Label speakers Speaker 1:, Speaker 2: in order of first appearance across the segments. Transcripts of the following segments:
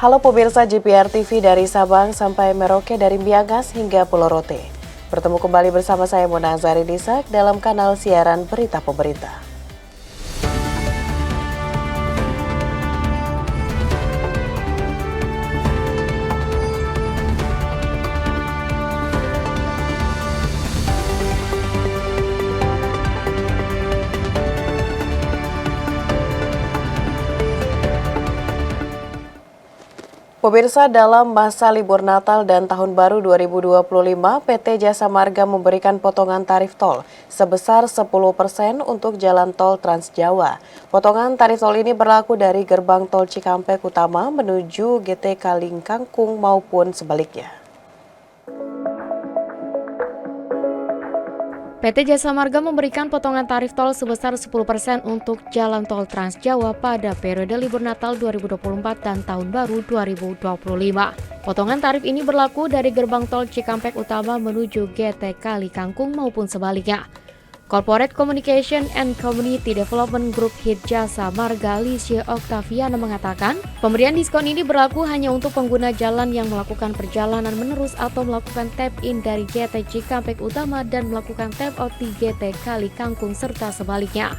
Speaker 1: Halo pemirsa JPR TV dari Sabang sampai Merauke, dari Miangas hingga Pulau Rote. Bertemu kembali bersama saya Mona Azari Disak dalam kanal siaran Berita Pemerintah. Pemirsa, dalam masa libur Natal dan Tahun Baru 2025, PT Jasa Marga memberikan potongan tarif tol sebesar 10% untuk jalan tol Trans Jawa. Potongan tarif tol ini berlaku dari gerbang tol Cikampek Utama menuju GT Kalingkangkung maupun sebaliknya.
Speaker 2: PT Jasa Marga memberikan potongan tarif tol sebesar 10% untuk jalan tol Trans Jawa pada periode libur Natal 2024 dan Tahun Baru 2025. Potongan tarif ini berlaku dari gerbang tol Cikampek Utama menuju GT Kalingkangkung maupun sebaliknya. Corporate Communication and Community Development Group Hit Jasa Marga Lisye Oktaviana mengatakan, pemberian diskon ini berlaku hanya untuk pengguna jalan yang melakukan perjalanan menerus atau melakukan tap-in dari GT Cikampek Utama dan melakukan tap-out di GT Kalingkangkung serta sebaliknya.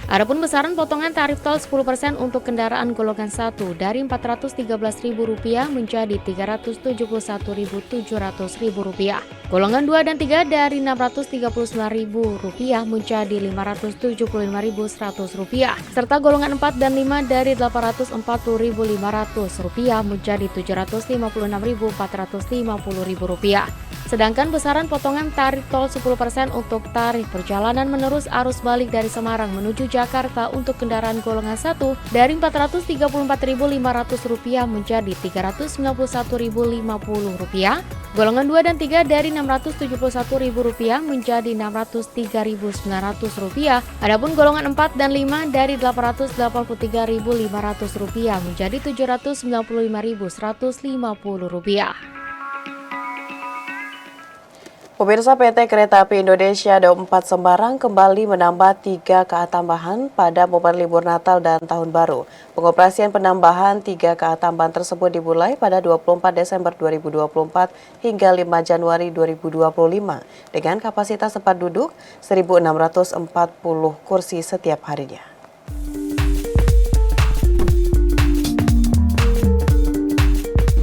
Speaker 2: Adapun besaran potongan tarif tol 10% untuk kendaraan golongan 1 dari Rp413.000 menjadi Rp371.700.000. Golongan 2 dan 3 dari Rp639.000 menjadi Rp575.100, serta golongan 4 dan 5 dari Rp840.500 menjadi Rp756.450.000. Sedangkan besaran potongan tarif tol 10% untuk tarif perjalanan menerus arus balik dari Semarang menuju Jakarta untuk kendaraan golongan 1 dari Rp434.500 menjadi Rp391.050. Golongan 2 dan 3 dari Rp671.000 menjadi Rp603.900. Adapun golongan 4 dan 5 dari Rp883.500 menjadi Rp795.150.
Speaker 1: Pemirsa, PT Kereta Api Indonesia Daup 4 Semarang kembali menambah 3 KA tambahan pada momen libur Natal dan Tahun Baru. Pengoperasian penambahan 3 KA tambahan tersebut dimulai pada 24 Desember 2024 hingga 5 Januari 2025 dengan kapasitas tempat duduk 1.640 kursi setiap harinya.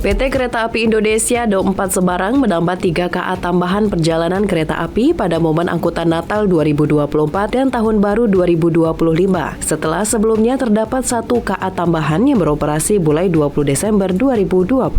Speaker 1: PT Kereta Api Indonesia Daup 4 Semarang menambah 3 KA tambahan perjalanan kereta api pada momen angkutan Natal 2024 dan Tahun Baru 2025. Setelah sebelumnya terdapat 1 KA tambahan yang beroperasi mulai 20 Desember 2024.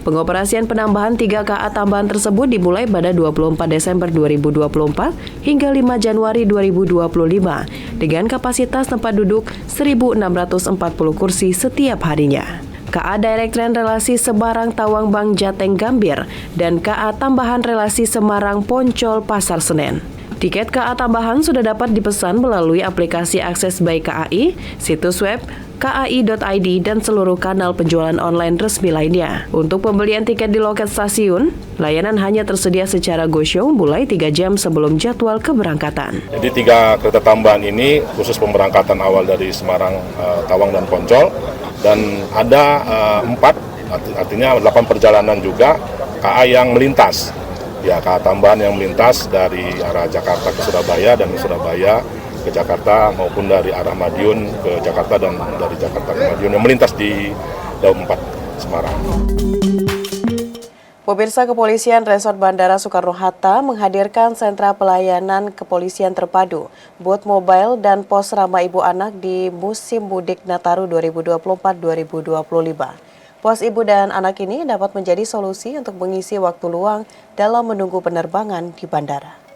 Speaker 1: Pengoperasian penambahan 3 KA tambahan tersebut dimulai pada 24 Desember 2024 hingga 5 Januari 2025 dengan kapasitas tempat duduk 1.640 kursi setiap harinya. KA Direct Train relasi Semarang Tawang Bang Jateng Gambir dan KA tambahan relasi Semarang Poncol Pasar Senen. Tiket KA tambahan sudah dapat dipesan melalui aplikasi Akses by KAI, situs web kai.id dan seluruh kanal penjualan online resmi lainnya. Untuk pembelian tiket di loket stasiun, layanan hanya tersedia secara go-show mulai 3 jam sebelum jadwal keberangkatan.
Speaker 3: Jadi 3 kereta tambahan ini khusus pemberangkatan awal dari Semarang, Tawang dan Poncol. Dan ada 4, artinya 8 perjalanan juga KA yang melintas. Ya, KA tambahan yang melintas dari arah Jakarta ke Surabaya dan Surabaya ke Jakarta maupun dari arah Madiun ke Jakarta dan dari Jakarta ke Madiun yang melintas di Daup 4 Semarang.
Speaker 1: Pemirsa, Kepolisian Resort Bandara Soekarno-Hatta menghadirkan sentra pelayanan kepolisian terpadu, booth mobile dan pos ramah ibu anak di musim mudik Nataru 2024-2025. Pos ibu dan anak ini dapat menjadi solusi untuk mengisi waktu luang dalam menunggu penerbangan di bandara.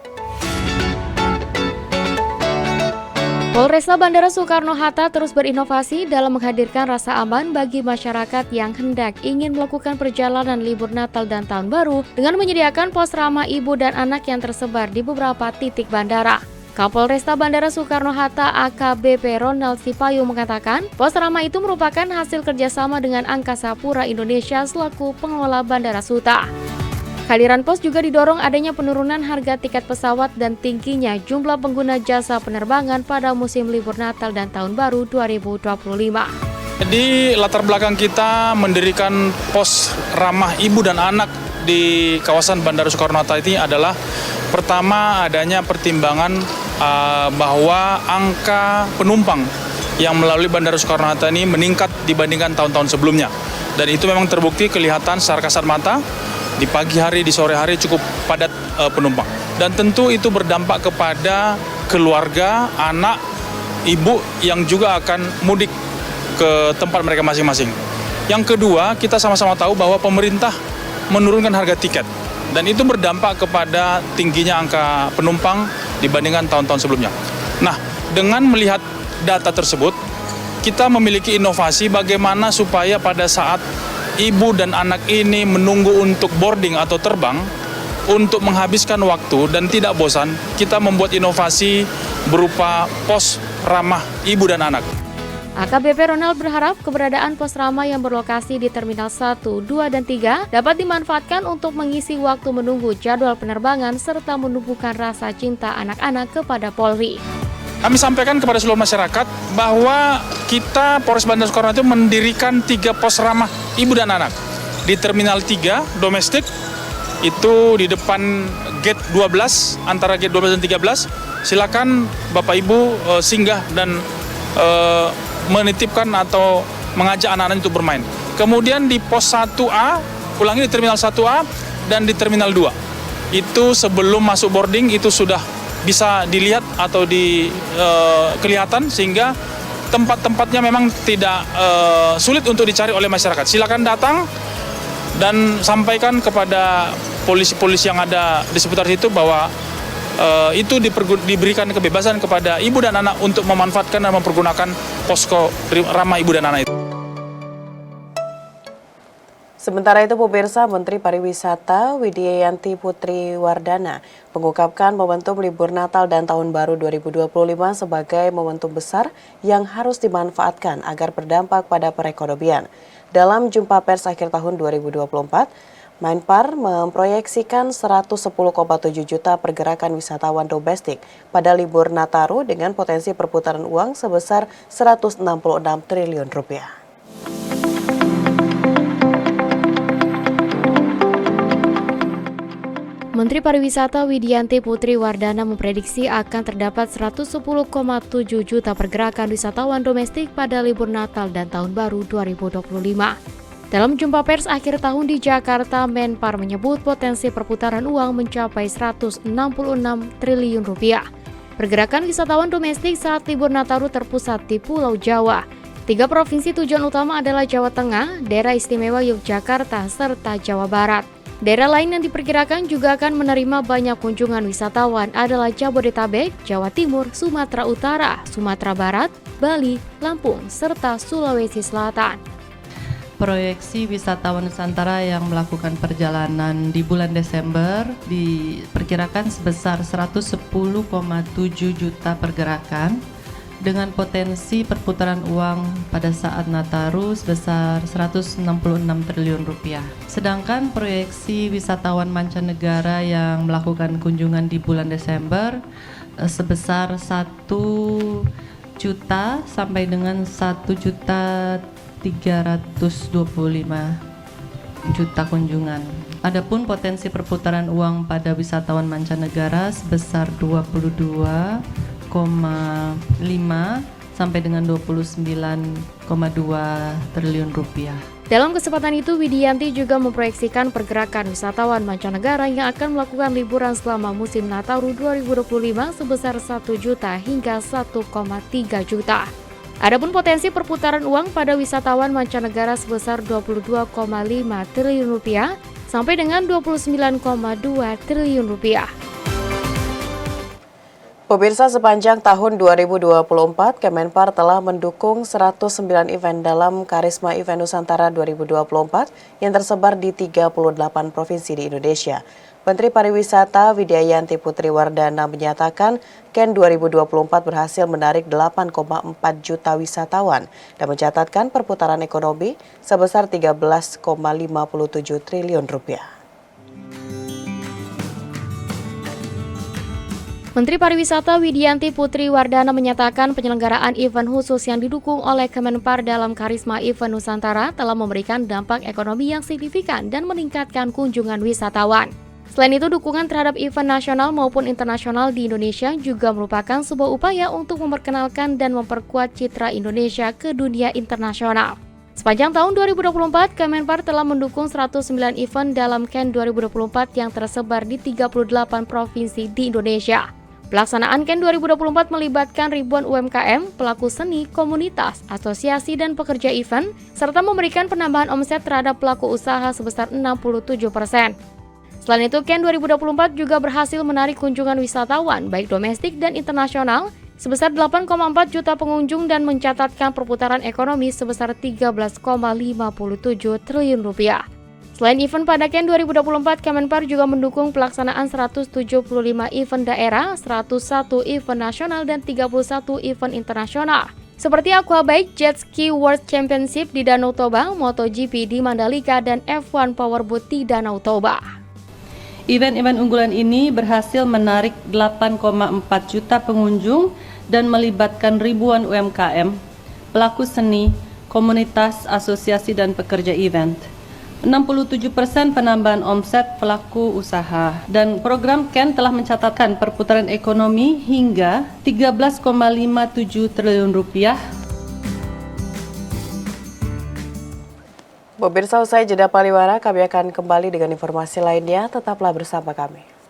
Speaker 2: Polresta Bandara Soekarno-Hatta terus berinovasi dalam menghadirkan rasa aman bagi masyarakat yang hendak ingin melakukan perjalanan libur Natal dan Tahun Baru dengan menyediakan pos ramah ibu dan anak yang tersebar di beberapa titik bandara. Kapolresta Bandara Soekarno-Hatta AKBP Ronald Sipayu mengatakan, pos ramah itu merupakan hasil kerjasama dengan Angkasa Pura Indonesia selaku pengelola Bandara Suta. Kehadiran pos juga didorong adanya penurunan harga tiket pesawat dan tingginya jumlah pengguna jasa penerbangan pada musim libur Natal dan Tahun Baru 2025.
Speaker 4: Di latar belakang kita mendirikan pos ramah ibu dan anak di kawasan Bandara Soekarno-Hatta ini adalah pertama adanya pertimbangan bahwa angka penumpang yang melalui Bandara Soekarno-Hatta ini meningkat dibandingkan tahun-tahun sebelumnya. Dan itu memang terbukti kelihatan secara kasat mata di pagi hari, di sore hari cukup padat penumpang. Dan tentu itu berdampak kepada keluarga, anak, ibu yang juga akan mudik ke tempat mereka masing-masing. Yang kedua, kita sama-sama tahu bahwa pemerintah menurunkan harga tiket. Dan itu berdampak kepada tingginya angka penumpang dibandingkan tahun-tahun sebelumnya. Nah, dengan melihat data tersebut, kita memiliki inovasi bagaimana supaya pada saat ibu dan anak ini menunggu untuk boarding atau terbang, untuk menghabiskan waktu dan tidak bosan, kita membuat inovasi berupa pos ramah ibu dan anak.
Speaker 2: AKBP Ronald berharap keberadaan pos ramah yang berlokasi di Terminal 1, 2, dan 3 dapat dimanfaatkan untuk mengisi waktu menunggu jadwal penerbangan serta menumbuhkan rasa cinta anak-anak kepada Polri.
Speaker 4: Kami sampaikan kepada seluruh masyarakat bahwa kita Polres Bandara Soekarno-Hatta itu mendirikan 3 pos ramah ibu dan anak. Di Terminal 3 domestik, itu di depan gate 12, antara gate 12 dan 13, silakan Bapak Ibu singgah dan menitipkan atau mengajak anak-anak untuk bermain. Kemudian di pos 1A, ulangi di Terminal 1A dan di Terminal 2. Itu sebelum masuk boarding itu sudah bisa dilihat atau kelihatan sehingga tempat-tempatnya memang tidak sulit untuk dicari oleh masyarakat. Silakan datang dan sampaikan kepada polisi-polisi yang ada di seputar situ bahwa itu diberikan kebebasan kepada ibu dan anak untuk memanfaatkan dan mempergunakan posko ramah ibu dan anak itu.
Speaker 1: Sementara itu, pemirsa, Menteri Pariwisata Widianti Putri Wardana mengungkapkan momentum libur Natal dan Tahun Baru 2025 sebagai momentum besar yang harus dimanfaatkan agar berdampak pada perekonomian. Dalam jumpa pers akhir tahun 2024, Menpar memproyeksikan 110,7 juta pergerakan wisatawan domestik pada libur Nataru dengan potensi perputaran uang sebesar 166 triliun rupiah.
Speaker 2: Menteri Pariwisata Widianti Putri Wardana memprediksi akan terdapat 110,7 juta pergerakan wisatawan domestik pada libur Natal dan Tahun Baru 2025. Dalam jumpa pers akhir tahun di Jakarta, Menpar menyebut potensi perputaran uang mencapai 166 triliun rupiah. Pergerakan wisatawan domestik saat libur Nataru terpusat di Pulau Jawa. 3 provinsi tujuan utama adalah Jawa Tengah, Daerah Istimewa Yogyakarta, serta Jawa Barat. Daerah lain yang diperkirakan juga akan menerima banyak kunjungan wisatawan adalah Jabodetabek, Jawa Timur, Sumatera Utara, Sumatera Barat, Bali, Lampung, serta Sulawesi Selatan.
Speaker 5: Proyeksi wisatawan Nusantara yang melakukan perjalanan di bulan Desember diperkirakan sebesar 110,7 juta pergerakan dengan potensi perputaran uang pada saat Nataru sebesar 166 triliun rupiah. Sedangkan proyeksi wisatawan mancanegara yang melakukan kunjungan di bulan Desember sebesar 1 juta sampai dengan 1.325 juta kunjungan. Adapun potensi perputaran uang pada wisatawan mancanegara sebesar 22,5 sampai dengan 29,2 triliun rupiah.
Speaker 2: Dalam kesempatan itu, Widianti juga memproyeksikan pergerakan wisatawan mancanegara yang akan melakukan liburan selama musim Nataru 2025 sebesar 1 juta hingga 1,3 juta. Adapun potensi perputaran uang pada wisatawan mancanegara sebesar 22,5 triliun rupiah sampai dengan 29,2 triliun rupiah.
Speaker 1: Pemirsa, sepanjang tahun 2024, Kemenpar telah mendukung 109 event dalam Karisma Event Nusantara 2024 yang tersebar di 38 provinsi di Indonesia. Menteri Pariwisata Widianti Putri Wardana menyatakan KEN 2024 berhasil menarik 8,4 juta wisatawan dan mencatatkan perputaran ekonomi sebesar 13,57 triliun rupiah.
Speaker 2: Menteri Pariwisata Widianti Putri Wardana menyatakan penyelenggaraan event khusus yang didukung oleh Kemenpar dalam Karisma Event Nusantara telah memberikan dampak ekonomi yang signifikan dan meningkatkan kunjungan wisatawan. Selain itu, dukungan terhadap event nasional maupun internasional di Indonesia juga merupakan sebuah upaya untuk memperkenalkan dan memperkuat citra Indonesia ke dunia internasional. Sepanjang tahun 2024, Kemenpar telah mendukung 109 event dalam KEN 2024 yang tersebar di 38 provinsi di Indonesia. Pelaksanaan KEN 2024 melibatkan ribuan UMKM, pelaku seni, komunitas, asosiasi, dan pekerja event, serta memberikan penambahan omset terhadap pelaku usaha sebesar 67%. Selain itu, KEN 2024 juga berhasil menarik kunjungan wisatawan, baik domestik dan internasional, sebesar 8,4 juta pengunjung dan mencatatkan perputaran ekonomi sebesar 13,57 triliun rupiah. Selain event pada KEN 2024, Kemenpar juga mendukung pelaksanaan 175 event daerah, 101 event nasional, dan 31 event internasional, seperti Aquabike Jet Ski World Championship di Danau Toba, MotoGP di Mandalika, dan F1 Powerboat di Danau Toba.
Speaker 5: Event-event unggulan ini berhasil menarik 8,4 juta pengunjung dan melibatkan ribuan UMKM, pelaku seni, komunitas, asosiasi, dan pekerja event. 67% penambahan omset pelaku usaha, dan program KEN telah mencatatkan perputaran ekonomi hingga 13,57 triliun rupiah.
Speaker 1: Pemirsa, usai jeda pariwara, kami akan kembali dengan informasi lainnya. Tetaplah bersama kami.